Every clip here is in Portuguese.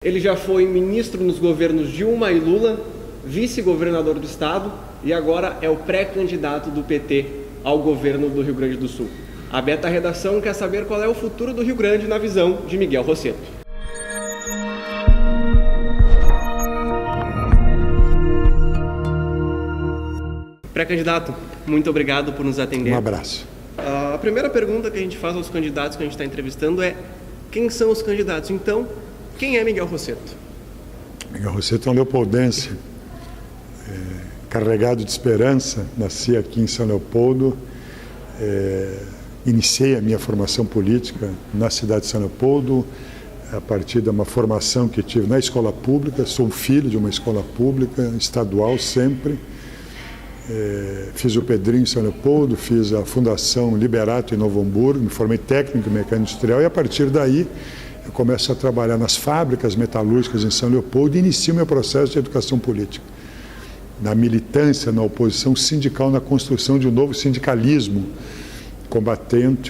Ele já foi ministro nos governos Dilma e Lula, vice-governador do estado e agora é o pré-candidato do PT ao governo do Rio Grande do Sul. A Beta Redação quer saber qual é o futuro do Rio Grande na visão de Miguel Rosseto. Pré-candidato, muito obrigado por nos atender. Um abraço. A primeira pergunta que a gente faz aos candidatos que a gente está entrevistando é: quem são os candidatos? Então, quem é Miguel Rosseto? Miguel Rosseto é um leopoldense, carregado de esperança. Nasci aqui em São Leopoldo, iniciei a minha formação política na cidade de São Leopoldo, a partir de uma formação que tive na escola pública. Sou filho de uma escola pública, estadual sempre. Fiz o Pedrinho em São Leopoldo, fiz a Fundação Liberato em Novo Hamburgo, me formei técnico em mecânica industrial e a partir daí eu começo a trabalhar nas fábricas metalúrgicas em São Leopoldo e inicio meu processo de educação política. Na militância, na oposição sindical, na construção de um novo sindicalismo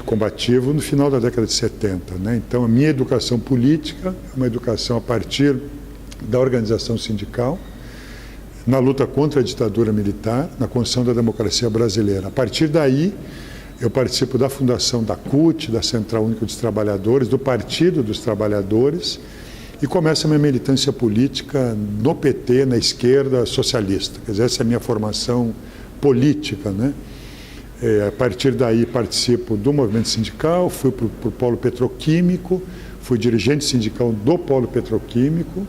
combativo no final da década de 70. Né? Então a minha educação política é uma educação a partir da organização sindical, na luta contra a ditadura militar, na construção da democracia brasileira. A partir daí, eu participo da fundação da CUT, da Central Única dos Trabalhadores, do Partido dos Trabalhadores, e começo a minha militância política no PT, na esquerda socialista. Quer dizer, essa é a minha formação política, né? A partir daí, participo do movimento sindical, fui para o polo petroquímico, fui dirigente sindical do polo petroquímico,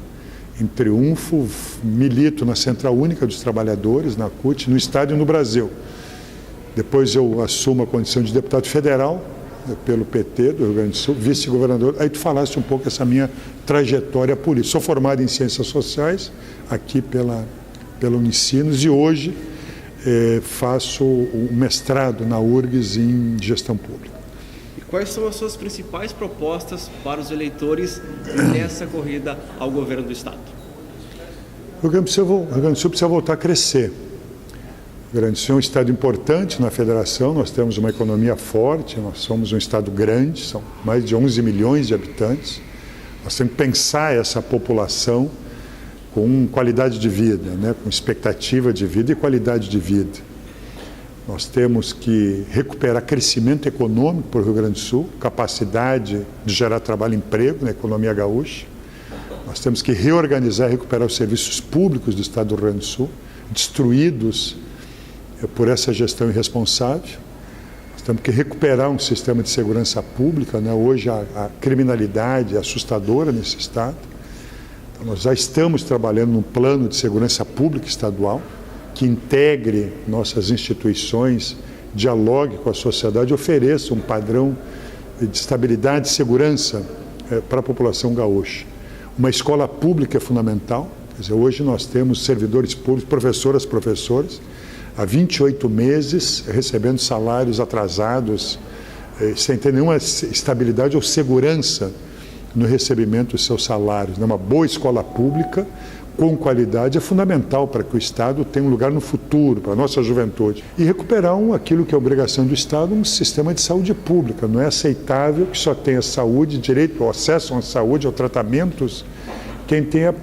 em Triunfo, milito na Central Única dos Trabalhadores, na CUT, no Estado e no Brasil. Depois eu assumo a condição de deputado federal pelo PT do Rio Grande do Sul, vice-governador. Aí tu falaste um pouco essa minha trajetória política. Sou formado em Ciências Sociais, aqui pela Unicinos, e hoje faço o mestrado na URGS em Gestão Pública. Quais são as suas principais propostas para os eleitores nessa corrida ao governo do Estado? O Rio Grande do Sul precisa voltar a crescer. O Rio Grande do Sul é um estado importante na federação, nós temos uma economia forte, nós somos um estado grande, são mais de 11 milhões de habitantes. Nós temos que pensar essa população com qualidade de vida, né? Com expectativa de vida e qualidade de vida. Nós temos que recuperar crescimento econômico para o Rio Grande do Sul, capacidade de gerar trabalho e emprego na economia gaúcha. Nós temos que reorganizar e recuperar os serviços públicos do Estado do Rio Grande do Sul, destruídos por essa gestão irresponsável. Nós temos que recuperar um sistema de segurança pública, né? Hoje a criminalidade é assustadora nesse Estado. Então, nós já estamos trabalhando num plano de segurança pública estadual, que integre nossas instituições, dialogue com a sociedade, ofereça um padrão de estabilidade e segurança para a população gaúcha. Uma escola pública é fundamental. Quer dizer, hoje nós temos servidores públicos, professores, há 28 meses recebendo salários atrasados, sem ter nenhuma estabilidade ou segurança no recebimento dos seus salários. Uma boa escola pública com qualidade é fundamental para que o Estado tenha um lugar no futuro, para a nossa juventude. E recuperar aquilo que é obrigação do Estado, um sistema de saúde pública. Não é aceitável que só tenha saúde, direito ao acesso à saúde, aos tratamentos, quem tenha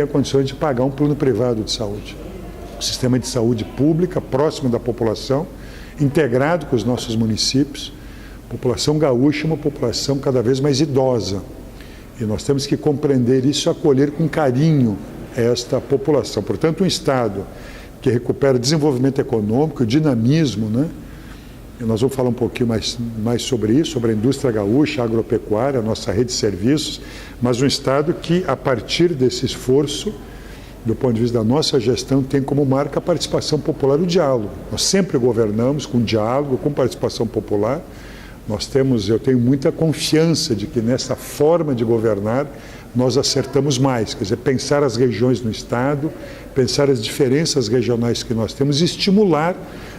condições de pagar um plano privado de saúde. Um sistema de saúde pública, próximo da população, integrado com os nossos municípios. A população gaúcha é uma população cada vez mais idosa. E nós temos que compreender isso e acolher com carinho esta população. Portanto, um Estado que recupera desenvolvimento econômico, dinamismo, né? E nós vamos falar um pouquinho mais sobre isso, sobre a indústria gaúcha, a agropecuária, a nossa rede de serviços, mas um Estado que, a partir desse esforço, do ponto de vista da nossa gestão, tem como marca a participação popular, o diálogo. Nós sempre governamos com diálogo, com participação popular. Eu tenho muita confiança de que nessa forma de governar nós acertamos mais, quer dizer, pensar as regiões no Estado, pensar as diferenças regionais que nós temos e estimular,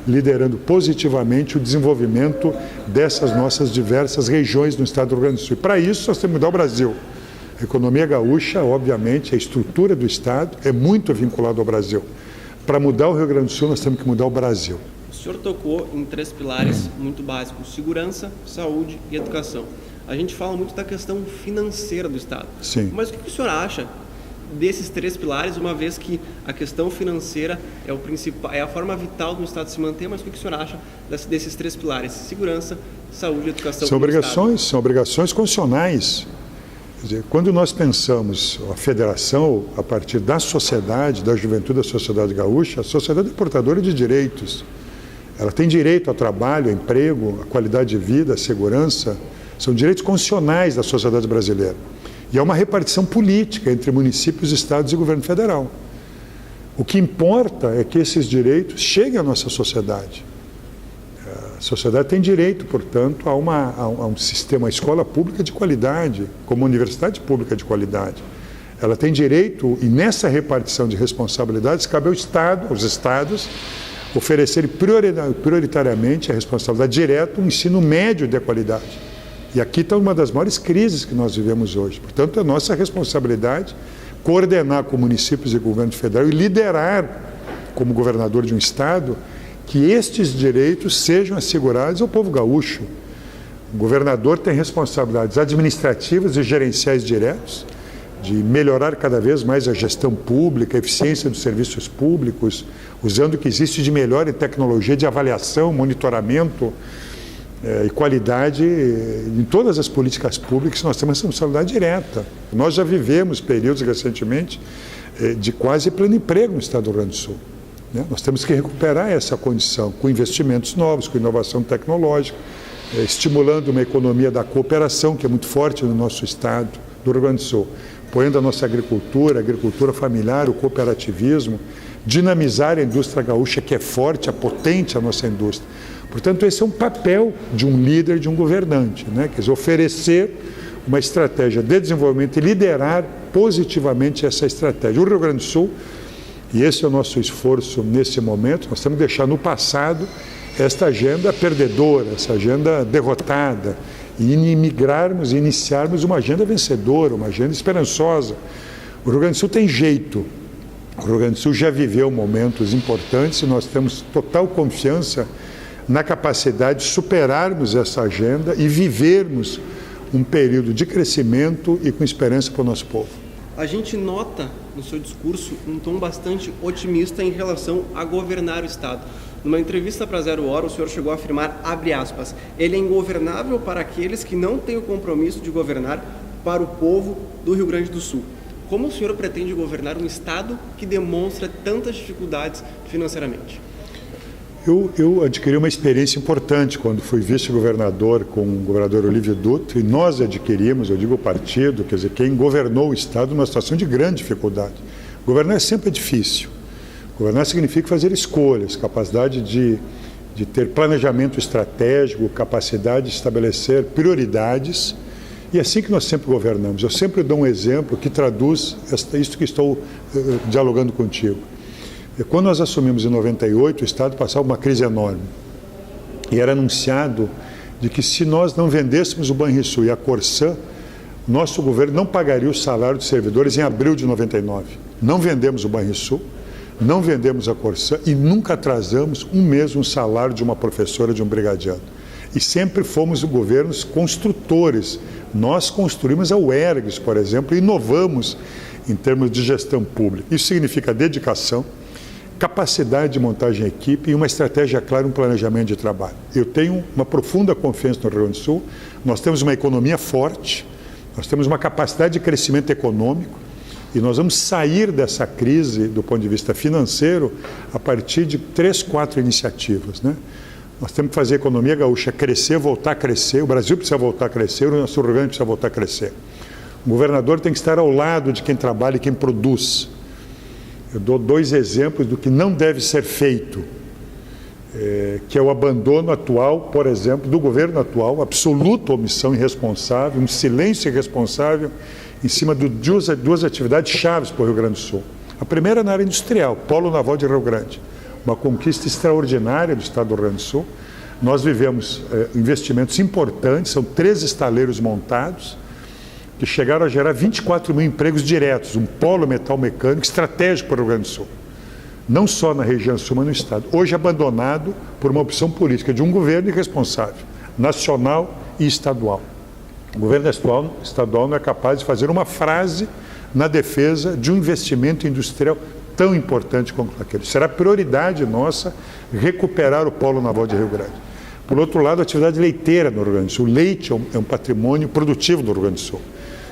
liderando positivamente o desenvolvimento dessas nossas diversas regiões no Estado do Rio Grande do Sul. E para isso nós temos que mudar o Brasil. A economia gaúcha, obviamente, a estrutura do Estado é muito vinculada ao Brasil. Para mudar o Rio Grande do Sul, nós temos que mudar o Brasil. O senhor tocou em 3 pilares muito básicos: segurança, saúde e educação. a gente fala muito da questão financeira do Estado. Sim. Mas o que o senhor acha desses 3 pilares, uma vez que a questão financeira é o principal, é a forma vital do Estado se manter, mas o que o senhor acha desses 3 pilares? Segurança, saúde e educação. São obrigações constitucionais. Quer dizer, quando nós pensamos a federação a partir da sociedade, da juventude da sociedade gaúcha, a sociedade é portadora de direitos. Ela tem direito ao trabalho, ao emprego, à qualidade de vida, à segurança. São direitos constitucionais da sociedade brasileira. E é uma repartição política entre municípios, estados e governo federal. O que importa é que esses direitos cheguem à nossa sociedade. A sociedade tem direito, portanto, a um sistema, a escola pública de qualidade, como uma universidade pública de qualidade. Ela tem direito, e nessa repartição de responsabilidades, cabe ao Estado, aos estados, oferecer prioritariamente a responsabilidade direta, um ensino médio de qualidade. E aqui está uma das maiores crises que nós vivemos hoje. Portanto, é nossa responsabilidade coordenar com municípios e governo federal e liderar, como governador de um estado, que estes direitos sejam assegurados ao povo gaúcho. O governador tem responsabilidades administrativas e gerenciais diretos, de melhorar cada vez mais a gestão pública, a eficiência dos serviços públicos, usando o que existe de melhor em tecnologia de avaliação, monitoramento e qualidade em todas as políticas públicas. Nós temos responsabilidade direta. Nós já vivemos períodos recentemente de quase pleno emprego no estado do Rio Grande do Sul. Nós temos que recuperar essa condição com investimentos novos, com inovação tecnológica, estimulando uma economia da cooperação, que é muito forte no nosso estado do Rio Grande do Sul, apoiando a nossa agricultura, a agricultura familiar, o cooperativismo, dinamizar a indústria gaúcha, que é forte, é potente a nossa indústria. Portanto, esse é um papel de um líder, de um governante, quer dizer, oferecer uma estratégia de desenvolvimento e liderar positivamente essa estratégia. O Rio Grande do Sul, e esse é o nosso esforço nesse momento, nós temos que deixar no passado esta agenda perdedora, essa agenda derrotada, e migrarmos, iniciarmos uma agenda vencedora, uma agenda esperançosa. O Rio Grande do Sul tem jeito. O Rio Grande do Sul já viveu momentos importantes e nós temos total confiança na capacidade de superarmos essa agenda e vivermos um período de crescimento e com esperança para o nosso povo. A gente nota no seu discurso um tom bastante otimista em relação a governar o Estado. Numa entrevista para Zero Hora, o senhor chegou a afirmar, abre aspas, ele é ingovernável para aqueles que não têm o compromisso de governar para o povo do Rio Grande do Sul. Como o senhor pretende governar um Estado que demonstra tantas dificuldades financeiramente? Eu adquiri uma experiência importante quando fui vice-governador com o governador Olívio Dutra, e nós adquirimos, eu digo o partido, quer dizer, quem governou o Estado numa situação de grande dificuldade. Governar sempre é difícil. Governar significa fazer escolhas, capacidade de ter planejamento estratégico, capacidade de estabelecer prioridades, e é assim que nós sempre governamos. Eu sempre dou um exemplo que traduz isso que estou dialogando contigo. Quando nós assumimos em 98, o Estado passava uma crise enorme. E era anunciado de que se nós não vendêssemos o Banrisul e a Corsã, nosso governo não pagaria o salário dos servidores em abril de 99. Não vendemos o Banrisul, não vendemos a Corsã e nunca atrasamos um mês um salário de uma professora, de um brigadiano. E sempre fomos governos construtores. Nós construímos a UERGS, por exemplo, e inovamos em termos de gestão pública. Isso significa dedicação, capacidade de montagem de equipe e uma estratégia clara, um planejamento de trabalho. Eu tenho uma profunda confiança no Rio Grande do Sul, nós temos uma economia forte, nós temos uma capacidade de crescimento econômico e nós vamos sair dessa crise do ponto de vista financeiro a partir de 3, 4 iniciativas, Nós temos que fazer a economia gaúcha crescer, voltar a crescer, o Brasil precisa voltar a crescer, o nosso Rio Grande precisa voltar a crescer. O governador tem que estar ao lado de quem trabalha e quem produz. Eu dou 2 exemplos do que não deve ser feito, que é o abandono atual, por exemplo, do governo atual, absoluta omissão irresponsável, um silêncio irresponsável em cima de duas atividades chaves para o Rio Grande do Sul. A primeira na área industrial, Polo Naval de Rio Grande, uma conquista extraordinária do estado do Rio Grande do Sul. Nós vivemos investimentos importantes, são 3 estaleiros montados, que chegaram a gerar 24 mil empregos diretos, um polo metal mecânico estratégico para o Rio Grande do Sul. Não só na região sul, mas no estado. Hoje abandonado por uma opção política de um governo irresponsável, nacional e estadual. O governo estadual não é capaz de fazer uma frase na defesa de um investimento industrial tão importante como aquele. Será prioridade nossa recuperar o polo naval de Rio Grande. Por outro lado, a atividade leiteira no Rio Grande do Sul. O leite é um patrimônio produtivo do Rio Grande do Sul.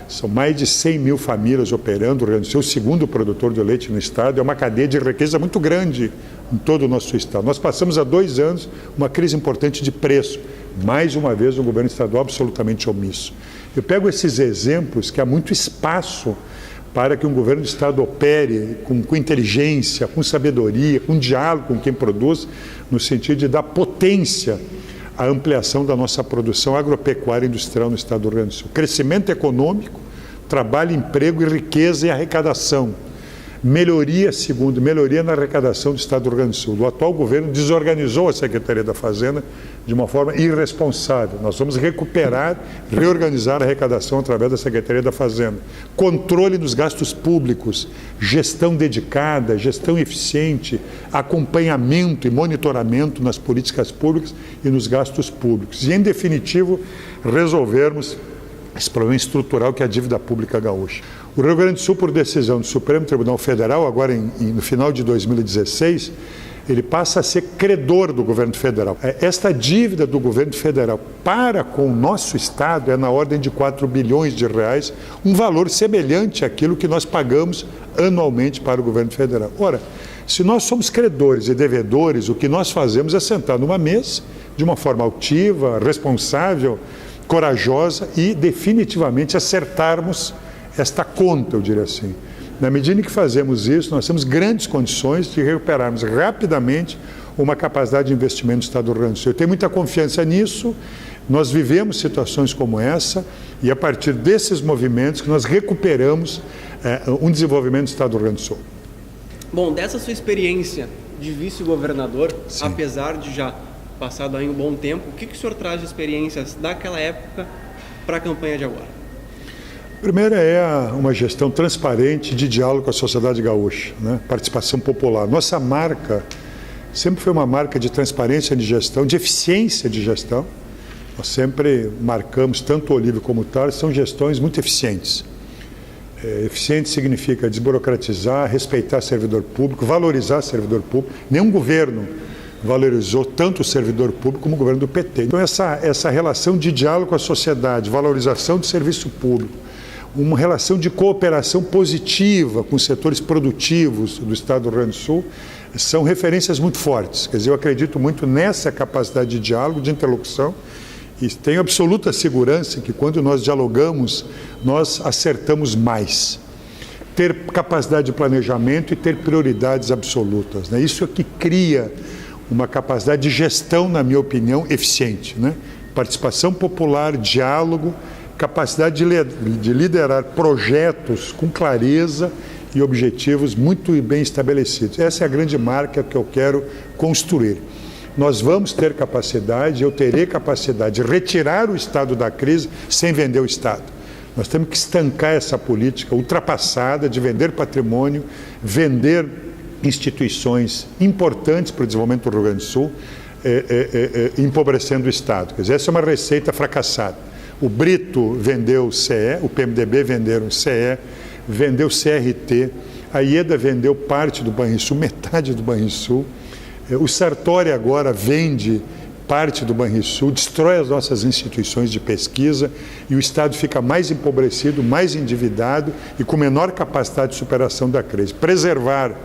São mais de 100 mil famílias operando. O Rio Grande do Sul, o segundo produtor de leite no estado, é uma cadeia de riqueza muito grande em todo o nosso estado. Nós passamos há 2 anos uma crise importante de preço. Mais uma vez, o governo estadual absolutamente omisso. Eu pego esses exemplos que há muito espaço para que um governo do estado opere com inteligência, com sabedoria, com diálogo com quem produz, no sentido de dar potência à ampliação da nossa produção agropecuária e industrial no estado do Rio Grande do Sul. Crescimento econômico, trabalho, emprego e riqueza e arrecadação. Melhoria na arrecadação do estado do Rio Grande do Sul. O atual governo desorganizou a Secretaria da Fazenda de uma forma irresponsável. Nós vamos recuperar, reorganizar a arrecadação através da Secretaria da Fazenda. Controle dos gastos públicos, gestão dedicada, gestão eficiente, acompanhamento e monitoramento nas políticas públicas e nos gastos públicos. E, em definitivo, resolvermos esse problema estrutural que é a dívida pública gaúcha. O Rio Grande do Sul, por decisão do Supremo Tribunal Federal, agora no final de 2016, ele passa a ser credor do governo federal. Esta dívida do governo federal para com o nosso estado é na ordem de 4 bilhões de reais, um valor semelhante àquilo que nós pagamos anualmente para o governo federal. Ora, se nós somos credores e devedores, o que nós fazemos é sentar numa mesa, de uma forma altiva, responsável, corajosa e definitivamente acertarmos esta conta, eu diria assim. Na medida em que fazemos isso, nós temos grandes condições de recuperarmos rapidamente uma capacidade de investimento do estado do Rio Grande do Sul. Eu tenho muita confiança nisso, nós vivemos situações como essa e a partir desses movimentos que nós recuperamos um desenvolvimento do estado do Rio Grande do Sul. Bom, dessa sua experiência de vice-governador, apesar de já passado aí um bom tempo, o que o senhor traz de experiências daquela época para a campanha de agora? Primeiro é uma gestão transparente de diálogo com a sociedade gaúcha, né? Participação popular. Nossa marca sempre foi uma marca de transparência de gestão, de eficiência de gestão. Nós sempre marcamos, tanto o Olívio como o Tarso, são gestões muito eficientes. Eficiente significa desburocratizar, respeitar servidor público, valorizar servidor público. Nenhum governo valorizou tanto o servidor público como o governo do PT. Então essa relação de diálogo com a sociedade, valorização do serviço público, uma relação de cooperação positiva com os setores produtivos do estado do Rio Grande do Sul, são referências muito fortes. Quer dizer, eu acredito muito nessa capacidade de diálogo, de interlocução, e tenho absoluta segurança que quando nós dialogamos, nós acertamos mais. Ter capacidade de planejamento e ter prioridades absolutas, né? Isso é que cria uma capacidade de gestão, na minha opinião, eficiente, né? Participação popular, diálogo, capacidade de liderar projetos com clareza e objetivos muito bem estabelecidos. Essa é a grande marca que eu quero construir. Nós vamos ter capacidade, eu terei capacidade de retirar o Estado da crise sem vender o Estado. Nós temos que estancar essa política ultrapassada de vender patrimônio, vender instituições importantes para o desenvolvimento do Rio Grande do Sul, empobrecendo o Estado. Quer dizer, essa é uma receita fracassada. O Brito vendeu o CE, o PMDB venderam o CE, vendeu o CRT, a IEDA vendeu parte do Banrisul, metade do Banrisul, o Sartori agora vende parte do Banrisul, destrói as nossas instituições de pesquisa e o Estado fica mais empobrecido, mais endividado e com menor capacidade de superação da crise. Preservar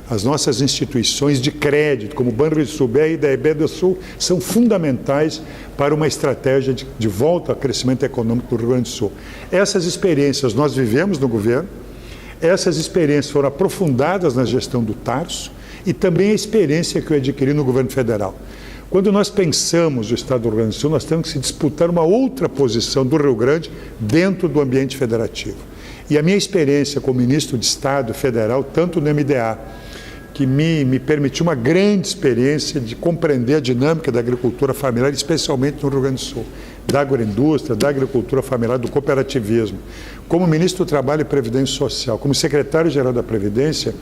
as nossas instituições de crédito, como o Banrisul, BR e da IBEDA Sul, são fundamentais para uma estratégia de volta ao crescimento econômico do Rio Grande do Sul. Essas experiências nós vivemos no governo, essas experiências foram aprofundadas na gestão do Tarso e também a experiência que eu adquiri no governo federal. Quando nós pensamos o Estado do Rio Grande do Sul, nós temos que disputar uma outra posição do Rio Grande dentro do ambiente federativo. E a minha experiência como ministro de Estado federal, tanto no MDA, que me permitiu uma grande experiência de compreender a dinâmica da agricultura familiar, especialmente no Rio Grande do Sul, da agroindústria, da agricultura familiar, do cooperativismo. Como ministro do Trabalho e Previdência Social, como secretário-geral da Previdência,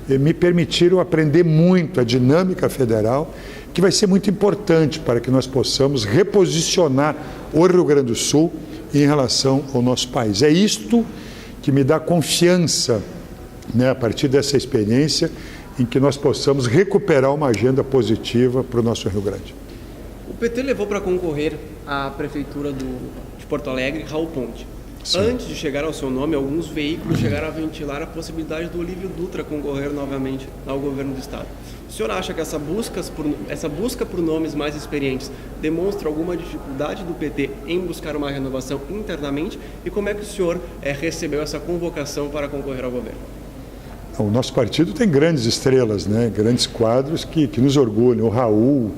me permitiram aprender muito a dinâmica federal, que vai ser muito importante para que nós possamos reposicionar o Rio Grande do Sul em relação ao nosso país. É isto que me dá confiança, né, a partir dessa experiência, em que nós possamos recuperar uma agenda positiva para o nosso Rio Grande. O PT levou para concorrer à prefeitura de Porto Alegre Raul Ponte. Sim. Antes de chegar ao seu nome, alguns veículos chegaram a ventilar a possibilidade do Olívio Dutra concorrer novamente ao governo do estado. O senhor acha que essa busca por nomes mais experientes demonstra alguma dificuldade do PT em buscar uma renovação internamente? E como é que o senhor recebeu essa convocação para concorrer ao governo? O nosso partido tem grandes estrelas, né? Grandes quadros que nos orgulham. O Raul,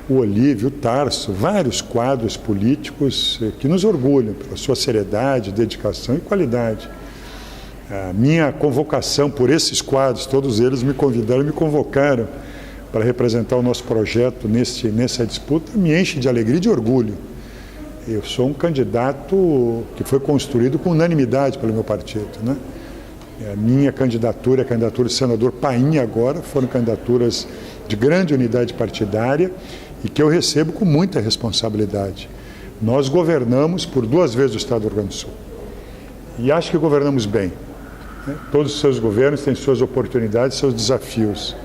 o Olívio, o Tarso, vários quadros políticos que nos orgulham pela sua seriedade, dedicação e qualidade. A minha convocação por esses quadros, todos eles me convidaram e me convocaram para representar o nosso projeto nessa disputa, me enche de alegria e de orgulho. Eu sou um candidato que foi construído com unanimidade pelo meu partido, né? A minha candidatura, a candidatura do senador Paim agora, foram candidaturas de grande unidade partidária e que eu recebo com muita responsabilidade. Nós governamos por 2 vezes o Estado do Rio Grande do Sul. E acho que governamos bem, né? Todos os seus governos têm suas oportunidades, seus desafios.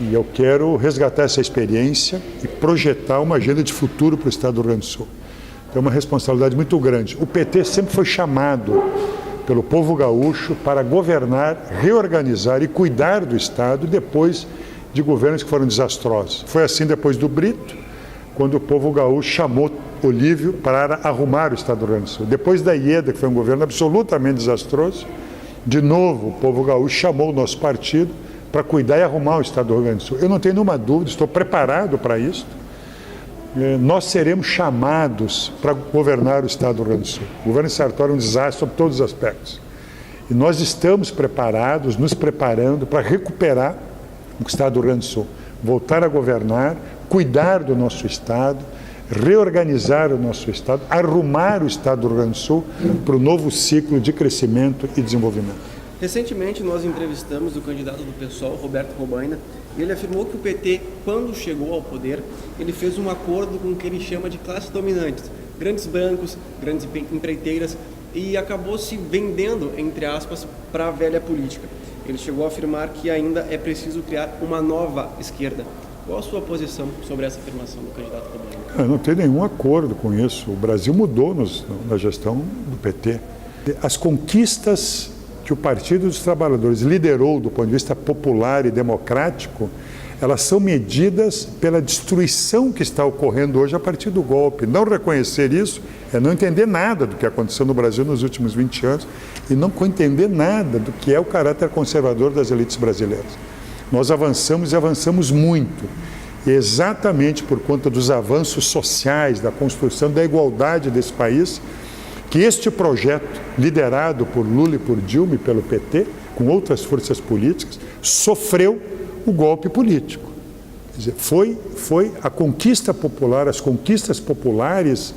E eu quero resgatar essa experiência e projetar uma agenda de futuro para o Estado do Rio Grande do Sul. É uma responsabilidade muito grande. O PT sempre foi chamado pelo povo gaúcho para governar, reorganizar e cuidar do Estado depois de governos que foram desastrosos. Foi assim depois do Brito, quando o povo gaúcho chamou Olívio para arrumar o Estado do Rio Grande do Sul. Depois da Ieda, que foi um governo absolutamente desastroso, de novo o povo gaúcho chamou o nosso partido para cuidar e arrumar o Estado do Rio Grande do Sul. Eu não tenho nenhuma dúvida, estou preparado para isso. Nós seremos chamados para governar o Estado do Rio Grande do Sul. O governo Sartori é um desastre sobre todos os aspectos. E nós estamos preparados, nos preparando para recuperar o Estado do Rio Grande do Sul, voltar a governar, cuidar do nosso Estado, reorganizar o nosso Estado, arrumar o Estado do Rio Grande do Sul para o novo ciclo de crescimento e desenvolvimento. Recentemente nós entrevistamos o candidato do PSOL, Roberto Robaina, e ele afirmou que o PT, quando chegou ao poder, ele fez um acordo com o que ele chama de classes dominantes, grandes bancos, grandes empreiteiras, e acabou se vendendo, entre aspas, para a velha política. Ele chegou a afirmar que ainda é preciso criar uma nova esquerda. Qual a sua posição sobre essa afirmação do candidato Robaina? Eu não tenho nenhum acordo com isso. O Brasil mudou na gestão do PT. As conquistas que o Partido dos Trabalhadores liderou do ponto de vista popular e democrático, elas são medidas pela destruição que está ocorrendo hoje a partir do golpe. Não reconhecer isso é não entender nada do que aconteceu no Brasil nos últimos 20 anos e não entender nada do que é o caráter conservador das elites brasileiras. Nós avançamos e avançamos muito. E exatamente por conta dos avanços sociais, da construção da igualdade desse país, que este projeto, liderado por Lula e por Dilma e pelo PT, com outras forças políticas, sofreu o golpe político. Quer dizer, foi a conquista popular, as conquistas populares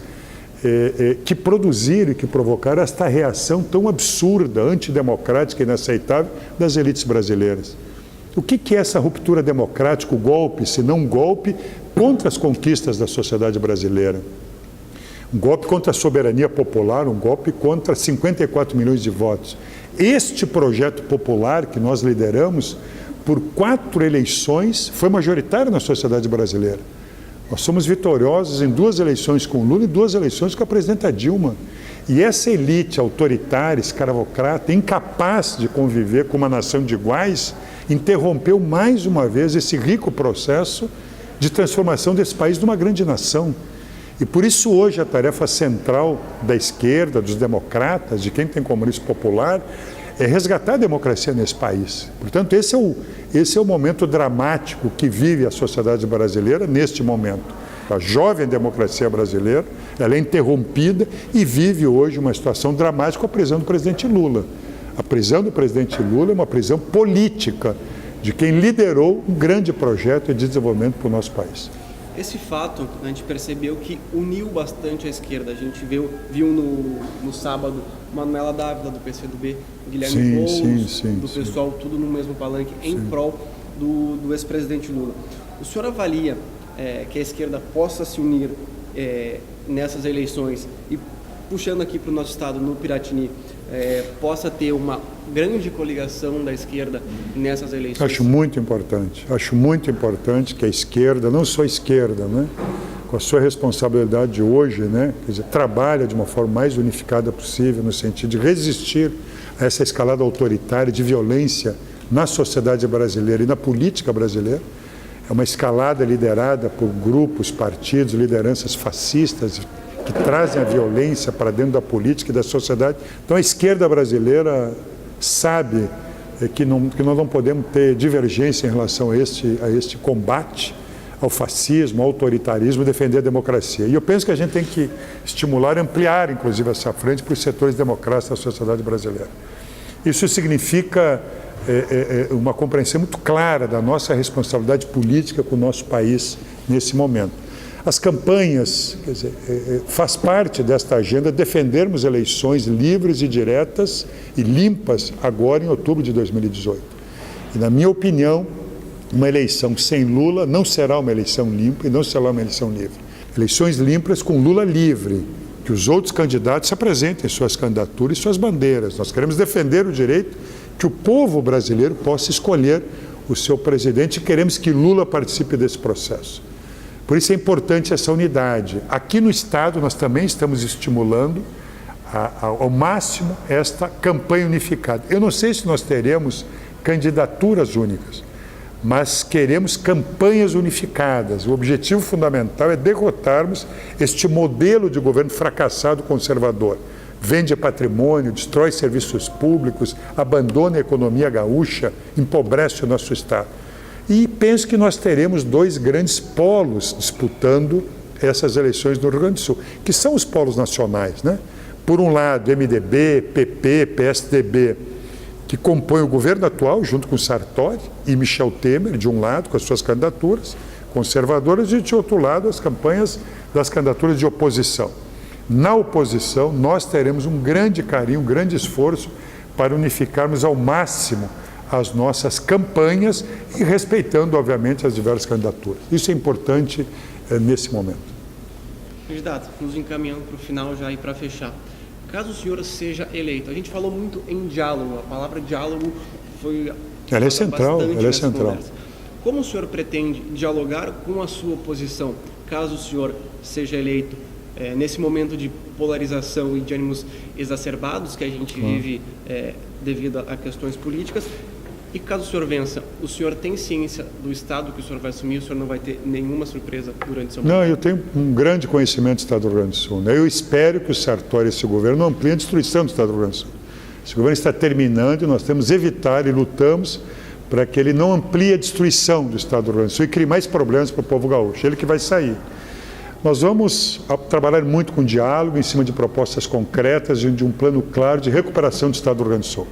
que produziram e que provocaram esta reação tão absurda, antidemocrática e inaceitável das elites brasileiras. O que é essa ruptura democrática, o golpe, se não um golpe contra as conquistas da sociedade brasileira? Um golpe contra a soberania popular, um golpe contra 54 milhões de votos. Este projeto popular que nós lideramos, por 4 eleições, foi majoritário na sociedade brasileira. Nós somos vitoriosos em 2 eleições com Lula e 2 eleições com a presidenta Dilma. E essa elite autoritária, escravocrata, incapaz de conviver com uma nação de iguais, interrompeu mais uma vez esse rico processo de transformação desse país numa grande nação. E por isso hoje a tarefa central da esquerda, dos democratas, de quem tem comunismo popular, é resgatar a democracia nesse país. Portanto, esse é o momento dramático que vive a sociedade brasileira neste momento. A jovem democracia brasileira, ela é interrompida e vive hoje uma situação dramática com a prisão do presidente Lula. A prisão do presidente Lula é uma prisão política de quem liderou um grande projeto de desenvolvimento para o nosso país. Esse fato, a gente percebeu que uniu bastante a esquerda. A gente viu no sábado Manuela Dávila, do PCdoB, Guilherme Boulos, do PSOL, tudo no mesmo palanque, em prol do ex-presidente Lula. O senhor avalia que a esquerda possa se unir nessas eleições e puxando aqui para o nosso estado, no Piratini, possa ter uma grande coligação da esquerda nessas eleições? Acho muito importante que a esquerda, não só a esquerda, né, com a sua responsabilidade de hoje, né, quer dizer, trabalha de uma forma mais unificada possível no sentido de resistir a essa escalada autoritária de violência na sociedade brasileira e na política brasileira. É uma escalada liderada por grupos, partidos, lideranças fascistas que trazem a violência para dentro da política e da sociedade. Então a esquerda brasileira sabe que nós não podemos ter divergência em relação a este combate ao fascismo, ao autoritarismo, defender a democracia. E eu penso que a gente tem que estimular, ampliar, inclusive, essa frente para os setores democráticos da sociedade brasileira. Isso significa uma compreensão muito clara da nossa responsabilidade política com o nosso país nesse momento. As campanhas, quer dizer, faz parte desta agenda defendermos eleições livres e diretas e limpas agora em outubro de 2018. E, na minha opinião, uma eleição sem Lula não será uma eleição limpa e não será uma eleição livre. Eleições limpas com Lula livre, que os outros candidatos se apresentem suas candidaturas e suas bandeiras. Nós queremos defender o direito que o povo brasileiro possa escolher o seu presidente e queremos que Lula participe desse processo. Por isso é importante essa unidade. Aqui no Estado nós também estamos estimulando ao máximo esta campanha unificada. Eu não sei se nós teremos candidaturas únicas, mas queremos campanhas unificadas. O objetivo fundamental é derrotarmos este modelo de governo fracassado conservador. Vende patrimônio, destrói serviços públicos, abandona a economia gaúcha, empobrece o nosso Estado. E penso que nós teremos dois grandes polos disputando essas eleições no Rio Grande do Sul, que são os polos nacionais, né? Por um lado, MDB, PP, PSDB, que compõem o governo atual, junto com Sartori e Michel Temer, de um lado, com as suas candidaturas conservadoras, e de outro lado, as campanhas das candidaturas de oposição. Na oposição, nós teremos um grande carinho, um grande esforço para unificarmos ao máximo as nossas campanhas e respeitando, obviamente, as diversas candidaturas. Isso é importante nesse momento. Candidato, nos encaminhando para o final já e para fechar. Caso o senhor seja eleito, a gente falou muito em diálogo, a palavra diálogo foi... Ela é central, ela é central. Como o senhor pretende dialogar com a sua oposição, caso o senhor seja eleito, nesse momento de polarização e de ânimos exacerbados que a gente vive devido a questões políticas? E caso o senhor vença, o senhor tem ciência do Estado que o senhor vai assumir? O senhor não vai ter nenhuma surpresa durante o seu mandato? Não, eu tenho um grande conhecimento do Estado do Rio Grande do Sul. Eu espero que o Sartori e esse governo ampliem a destruição do Estado do Rio Grande do Sul. Esse governo está terminando e nós temos que evitar e lutamos para que ele não amplie a destruição do Estado do Rio Grande do Sul e crie mais problemas para o povo gaúcho. Ele que vai sair. Nós vamos trabalhar muito com diálogo, em cima de propostas concretas e de um plano claro de recuperação do Estado do Rio Grande do Sul.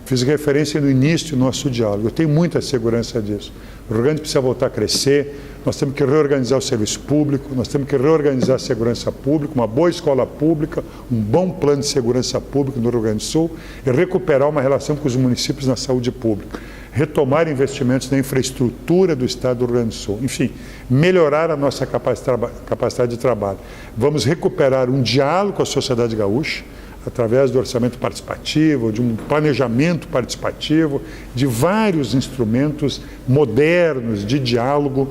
Fiz referência no início do nosso diálogo, eu tenho muita segurança disso. O Rio Grande precisa voltar a crescer, nós temos que reorganizar o serviço público, nós temos que reorganizar a segurança pública, uma boa escola pública, um bom plano de segurança pública no Rio Grande do Sul e recuperar uma relação com os municípios na saúde pública. Retomar investimentos na infraestrutura do Estado do Rio Grande do Sul. Enfim, melhorar a nossa capacidade de trabalho. Vamos recuperar um diálogo com a sociedade gaúcha, através do orçamento participativo, de um planejamento participativo, de vários instrumentos modernos de diálogo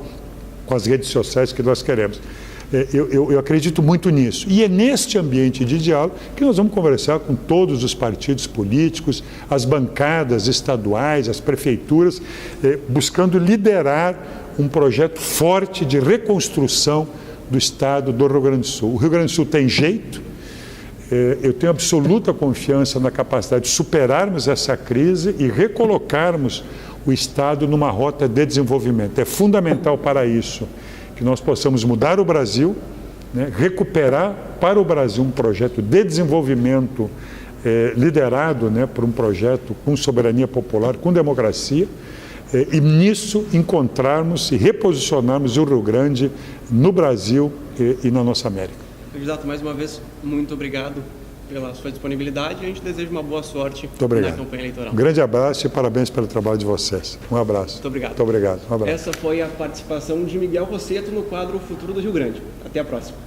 com as redes sociais que nós queremos. Eu acredito muito nisso. E é neste ambiente de diálogo que nós vamos conversar com todos os partidos políticos, as bancadas estaduais, as prefeituras, buscando liderar um projeto forte de reconstrução do Estado do Rio Grande do Sul. O Rio Grande do Sul tem jeito. Eu tenho absoluta confiança na capacidade de superarmos essa crise e recolocarmos o Estado numa rota de desenvolvimento. É fundamental para isso que nós possamos mudar o Brasil, né, recuperar para o Brasil um projeto de desenvolvimento liderado, né, por um projeto com soberania popular, com democracia, e nisso encontrarmos e reposicionarmos o Rio Grande no Brasil e na nossa América. Candidato, mais uma vez, muito obrigado pela sua disponibilidade e a gente deseja uma boa sorte na campanha eleitoral. Um grande abraço e parabéns pelo trabalho de vocês. Um abraço. Muito obrigado. Muito obrigado. Um abraço. Essa foi a participação de Miguel Rosseto no quadro Futuro do Rio Grande. Até a próxima.